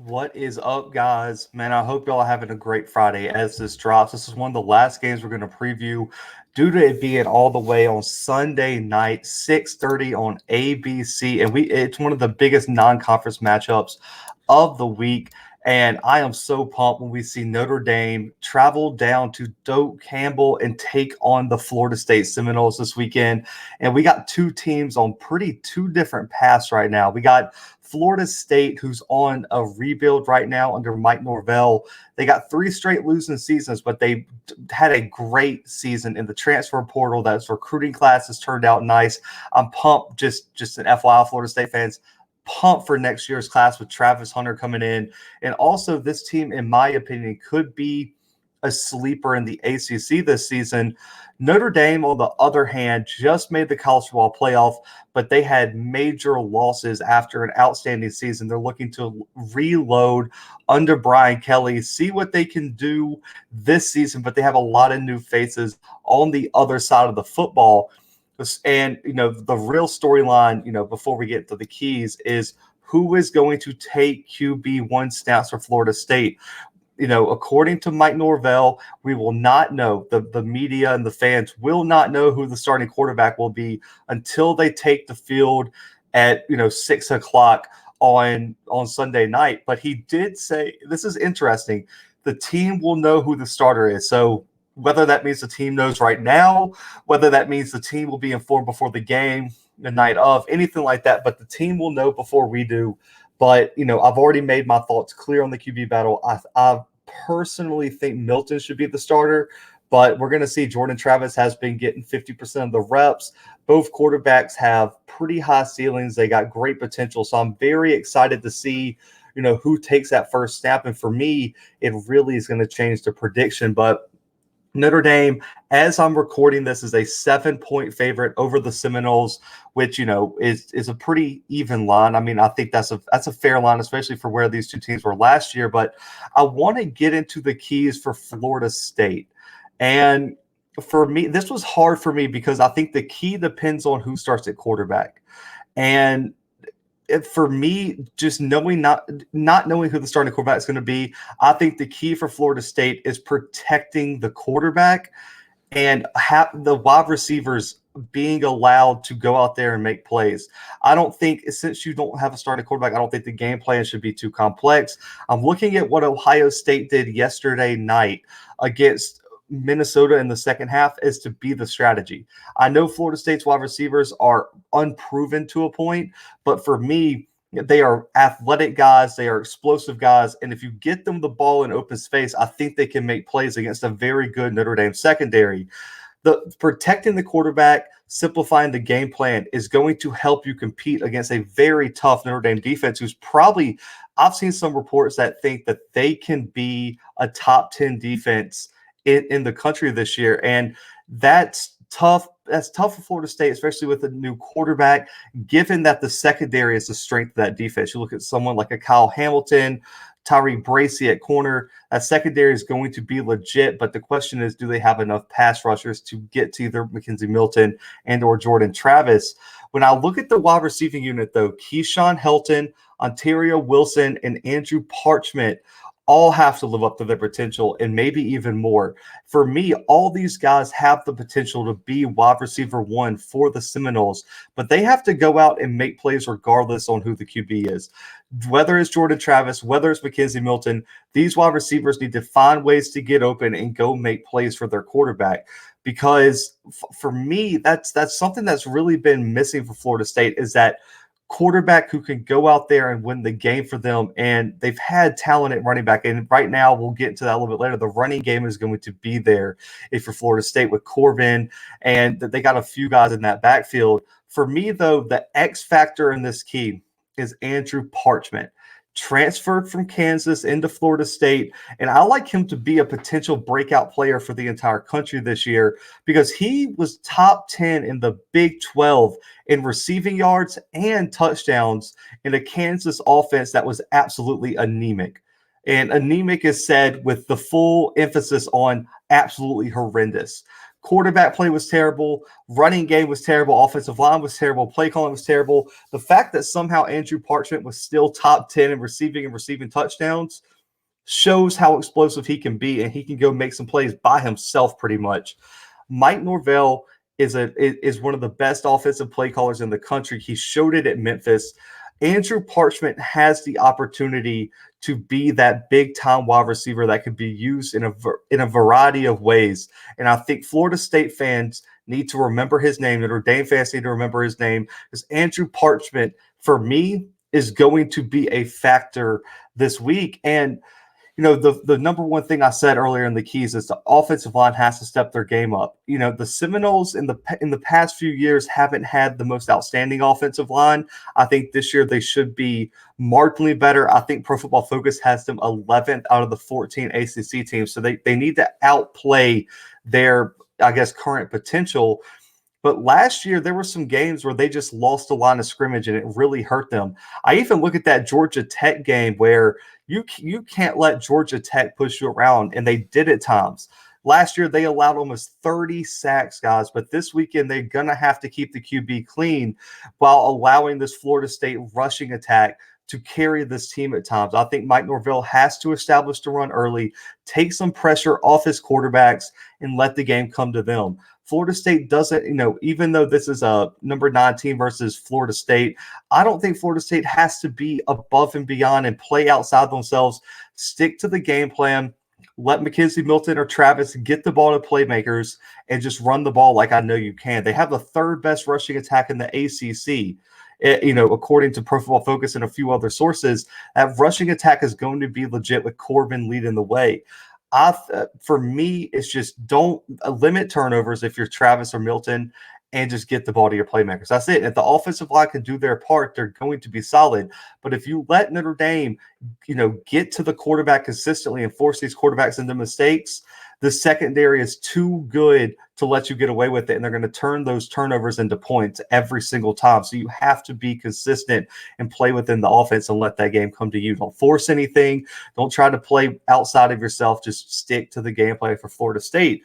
What is up, guys? Man, I hope y'all are having a great Friday as this drops. This is one of the last games we're going to preview due to it being all the way on Sunday night, 6:30 on ABC. And it's one of the biggest non-conference matchups of the week. And I am so pumped when we see Notre Dame travel down to Doak Campbell and take on the Florida State Seminoles this weekend. And we got two teams on two different paths right now. We got Florida State, who's on a rebuild right now under Mike Norvell. They got three straight losing seasons, but they had a great season in the transfer portal. That recruiting class has turned out nice. I'm pumped, just an FYI, Florida State fans, pumped for next year's class with Travis Hunter coming in. And also, this team, in my opinion, could be a sleeper in the ACC this season. Notre Dame, on the other hand, just made the college football playoff, but they had major losses after an outstanding season. They're looking to reload under Brian Kelly, see what they can do this season, but they have a lot of new faces on the other side of the football. And, the real storyline, before we get to the keys is who is going to take QB1 snaps for Florida State. According to Mike Norvell, we will not know, the media and the fans will not know who the starting quarterback will be until they take the field at 6 o'clock on Sunday night. But he did say, this is interesting, the team will know who the starter is. So whether that means the team knows right now, whether that means the team will be informed before the game, the night of, anything like that, but the team will know before we do. But, I've already made my thoughts clear on the QB battle. I personally think Milton should be the starter, but we're going to see Jordan Travis has been getting 50% of the reps. Both quarterbacks have pretty high ceilings. They got great potential. So I'm very excited to see, who takes that first snap. And for me, it really is going to change the prediction. But Notre Dame, as I'm recording this, is a 7-point favorite over the Seminoles, which is a pretty even line. I mean, I think that's a fair line, especially for where these two teams were last year. But I want to get into the keys for Florida State, and for me, this was hard for me because I think the key depends on who starts at quarterback, and for me, just knowing not knowing who the starting quarterback is going to be, I think the key for Florida State is protecting the quarterback and have the wide receivers being allowed to go out there and make plays. I don't think, since you don't have a starting quarterback, I don't think the game plan should be too complex. I'm looking at what Ohio State did yesterday night against Minnesota in the second half is to be the strategy. I know Florida State's wide receivers are unproven to a point, but for me, they are athletic guys. They are explosive guys. And if you get them the ball in open space, I think they can make plays against a very good Notre Dame secondary. The protecting the quarterback, simplifying the game plan is going to help you compete against a very tough Notre Dame defense who's probably, I've seen some reports that think that they can be a top 10 defense in the country this year. And that's tough. That's tough for Florida State, especially with a new quarterback, given that the secondary is the strength of that defense. You look at someone like a Kyle Hamilton, Tyree Bracy at corner. That secondary is going to be legit, but the question is, do they have enough pass rushers to get to either Mackenzie Milton and or Jordan Travis? When I look at the wide receiving unit, though, Keyshawn Helton, Ontario Wilson, and Andrew Parchment all have to live up to their potential and maybe even more. For me, all these guys have the potential to be wide receiver one for the Seminoles, but they have to go out and make plays regardless on who the QB is. Whether it's Jordan Travis, whether it's Mackenzie Milton, these wide receivers need to find ways to get open and go make plays for their quarterback. Because for me, that's something that's really been missing for Florida State, is that quarterback who can go out there and win the game for them. And they've had talent at running back. And right now, we'll get into that a little bit later. The running game is going to be there if you're Florida State with Corbin, and they got a few guys in that backfield. For me, though, the X factor in this key is Andrew Parchment. Transferred from Kansas into Florida State, and I like him to be a potential breakout player for the entire country this year because he was top 10 in the Big 12 in receiving yards and touchdowns in a Kansas offense that was absolutely anemic. And anemic is said with the full emphasis on absolutely horrendous. Quarterback play was terrible. Running game was terrible. Offensive line was terrible. Play calling was terrible. The fact that somehow Andrew Parchment was still top 10 in receiving touchdowns shows how explosive he can be, and he can go make some plays by himself pretty much. Mike Norvell is one of the best offensive play callers in the country. He showed it at Memphis. Andrew Parchment has the opportunity to be that big-time wide receiver that could be used in a variety of ways. And I think Florida State fans need to remember his name. Notre Dame fans need to remember his name, because Andrew Parchment, for me, is going to be a factor this week. And the number one thing I said earlier in the keys is the offensive line has to step their game up. The Seminoles in the past few years haven't had the most outstanding offensive line. I think this year they should be marginally better. I think Pro Football Focus has them 11th out of the 14 ACC teams. So they need to outplay their, I guess, current potential. But last year, there were some games where they just lost the line of scrimmage, and it really hurt them. I even look at that Georgia Tech game where you can't let Georgia Tech push you around, and they did at times. Last year, they allowed almost 30 sacks, guys. But this weekend, they're going to have to keep the QB clean while allowing this Florida State rushing attack to carry this team at times. I think Mike Norvell has to establish the run early, take some pressure off his quarterbacks, and let the game come to them. Florida State doesn't, even though this is a number 9 team versus Florida State, I don't think Florida State has to be above and beyond and play outside themselves. Stick to the game plan. Let McKenzie Milton or Travis get the ball to playmakers and just run the ball like I know you can. They have the 3rd best rushing attack in the ACC. According to Pro Football Focus and a few other sources, that rushing attack is going to be legit with Corbin leading the way. For me, it's just don't limit turnovers if you're Travis or Milton, and just get the ball to your playmakers. That's it. If the offensive line can do their part, they're going to be solid. But if you let Notre Dame, get to the quarterback consistently and force these quarterbacks into mistakes, the secondary is too good to let you get away with it, and they're going to turn those turnovers into points every single time. So you have to be consistent and play within the offense and let that game come to you. Don't force anything. Don't try to play outside of yourself. Just stick to the game plan for Florida State.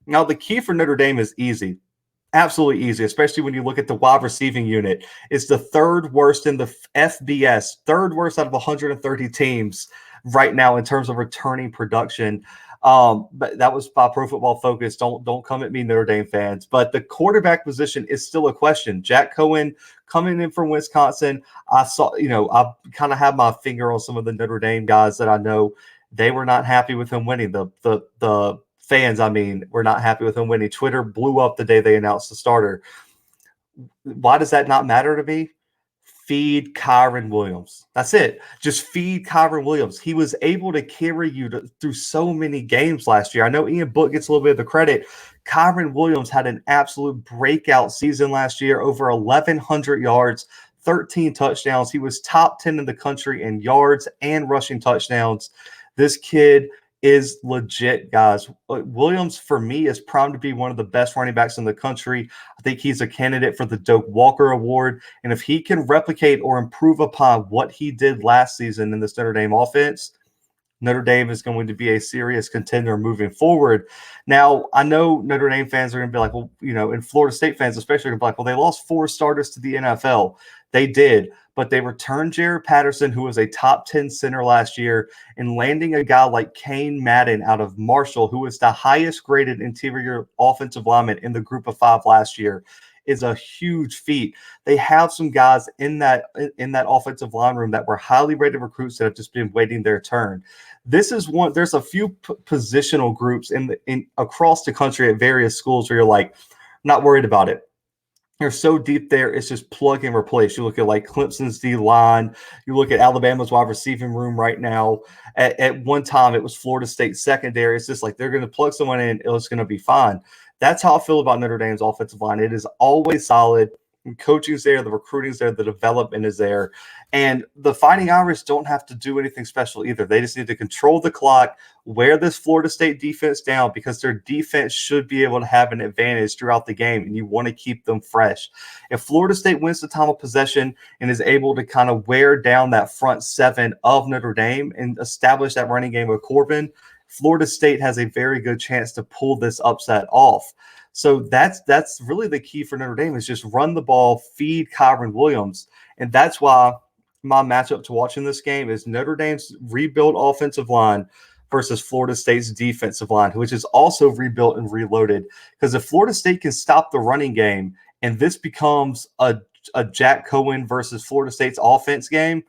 Now, the key for Notre Dame is easy. Absolutely easy, especially when you look at the wide receiving unit. It's the 3rd worst in the FBS, 3rd worst out of 130 teams right now in terms of returning production. But that was by Pro Football Focus. Don't come at me, Notre Dame fans. But the quarterback position is still a question. Jack Coan coming in from Wisconsin. I saw, I kind of have my finger on some of the Notre Dame guys that I know they were not happy with him winning. The fans, were not happy with him winning. Twitter blew up the day they announced the starter. Why does that not matter to me? Feed Kyren Williams. That's it. Just feed Kyren Williams. He was able to carry you through so many games last year. I know Ian Book gets a little bit of the credit. Kyren Williams had an absolute breakout season last year, over 1,100 yards, 13 touchdowns. He was top 10 in the country in yards and rushing touchdowns. This kid is legit, guys. Williams, for me, is primed to be one of the best running backs in the country. I think he's a candidate for the Doak Walker Award. And if he can replicate or improve upon what he did last season in this Notre Dame offense, Notre Dame is going to be a serious contender moving forward. Now, I know Notre Dame fans are going to be like, well, and Florida State fans especially are going to be like, well, they lost 4 starters to the NFL. They did, but they returned Jared Patterson, who was a top 10 center last year, and landing a guy like Kane Madden out of Marshall, who was the highest graded interior offensive lineman in the group of 5 last year, is a huge feat. They have some guys in that offensive line room that were highly rated recruits that have just been waiting their turn. This is one. There's a few positional groups in across the country at various schools where you're like, not worried about it. They're so deep there, it's just plug and replace. You look at like Clemson's D line. You look at Alabama's wide receiving room right now. At one time, it was Florida State secondary. It's just like they're going to plug someone in, it's going to be fine. That's how I feel about Notre Dame's offensive line. It is always solid. The coaching's there, the recruiting's there, the development is there. And the Fighting Irish don't have to do anything special either. They just need to control the clock, wear this Florida State defense down, because their defense should be able to have an advantage throughout the game, and you want to keep them fresh. If Florida State wins the time of possession and is able to kind of wear down that front 7 of Notre Dame and establish that running game with Corbin, Florida State has a very good chance to pull this upset off. So that's really the key for Notre Dame is just run the ball, feed Kyren Williams. And that's why my matchup to watching this game is Notre Dame's rebuilt offensive line versus Florida State's defensive line, which is also rebuilt and reloaded. Because if Florida State can stop the running game and this becomes a Jack Coan versus Florida State's offense game,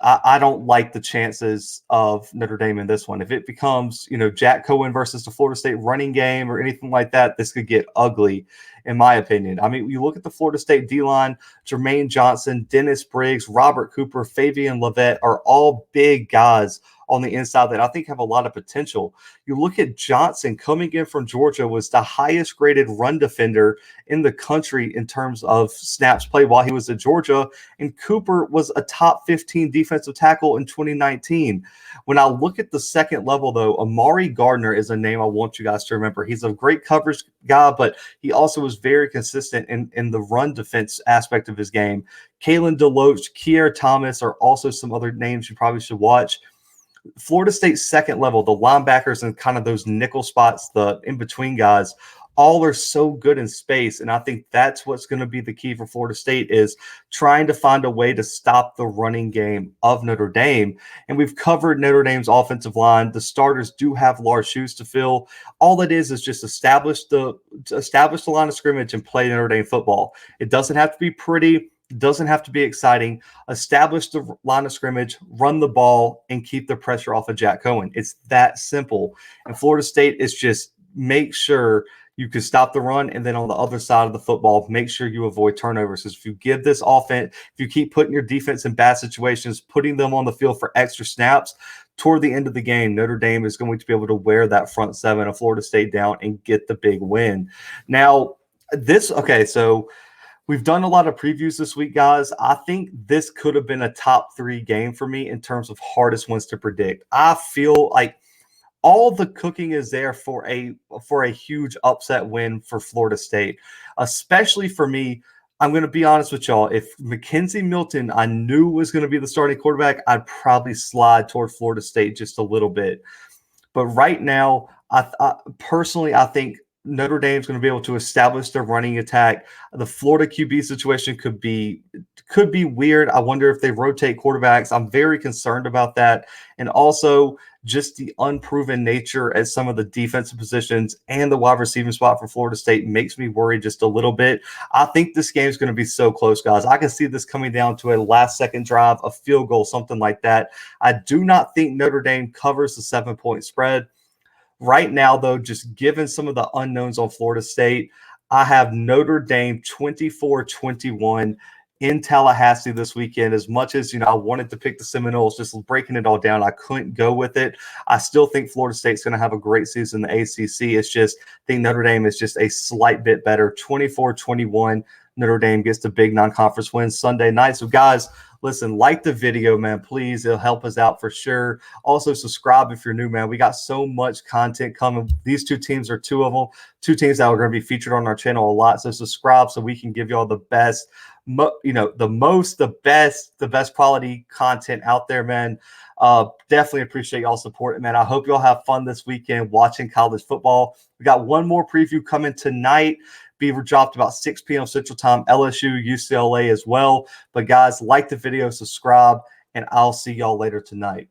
I don't like the chances of Notre Dame in this one. If it becomes, Jack Coan versus the Florida State running game or anything like that, this could get ugly, in my opinion. I mean, you look at the Florida State D-line, Jermaine Johnson, Dennis Briggs, Robert Cooper, Fabian Levet are all big guys on the inside that I think have a lot of potential. You look at Johnson coming in from Georgia, was the highest graded run defender in the country in terms of snaps played while he was at Georgia. And Cooper was a top 15 defensive tackle in 2019. When I look at the second level, though, Amari Gardner is a name I want you guys to remember. He's a great coverage guy, but he also was very consistent in the run defense aspect of his game. Kalen DeLoach, Kier Thomas are also some other names you probably should watch. Florida State's second level, the linebackers and kind of those nickel spots, the in-between guys, all are so good in space. And I think that's what's going to be the key for Florida State is trying to find a way to stop the running game of Notre Dame. And we've covered Notre Dame's offensive line. The starters do have large shoes to fill. All it is just establish the line of scrimmage and play Notre Dame football. It doesn't have to be pretty. Doesn't have to be exciting. Establish the line of scrimmage, run the ball, and keep the pressure off of Jack Coan. It's that simple. And Florida State is just make sure you can stop the run, and then on the other side of the football, make sure you avoid turnovers. Because if you give this offense, if you keep putting your defense in bad situations, putting them on the field for extra snaps, toward the end of the game, Notre Dame is going to be able to wear that front seven of Florida State down and get the big win. Now, so we've done a lot of previews this week, guys. I think this could have been a top 3 game for me in terms of hardest ones to predict. I feel like all the cooking is there for a huge upset win for Florida State, especially for me. I'm going to be honest with y'all. If Mackenzie Milton I knew was going to be the starting quarterback, I'd probably slide toward Florida State just a little bit. But right now, I personally think Notre Dame's going to be able to establish their running attack. The Florida QB situation could be weird. I wonder if they rotate quarterbacks. I'm very concerned about that. And also just the unproven nature at some of the defensive positions and the wide receiving spot for Florida State makes me worry just a little bit. I think this game is going to be so close, guys. I can see this coming down to a last-second drive, a field goal, something like that. I do not think Notre Dame covers the 7-point spread. Right now, though, just given some of the unknowns on Florida State, I have Notre Dame 24-21 in Tallahassee this weekend. As much as, I wanted to pick the Seminoles, just breaking it all down, I couldn't go with it. I still think Florida State's going to have a great season in the ACC. It's just, I think Notre Dame is just a slight bit better. 24-21, Notre Dame gets the big non-conference win Sunday night. So, guys, listen, like the video, man, please. It'll help us out for sure. Also, subscribe if you're new, man. We got so much content coming. These 2 teams are 2 of them, 2 teams that are going to be featured on our channel a lot. So subscribe so we can give you all the best, the best quality content out there, man. Definitely appreciate y'all support, man. I hope y'all have fun this weekend watching college football. We got one more preview coming tonight. Be dropped about 6 p.m. Central Time, LSU, UCLA as well. But guys, like the video, subscribe, and I'll see y'all later tonight.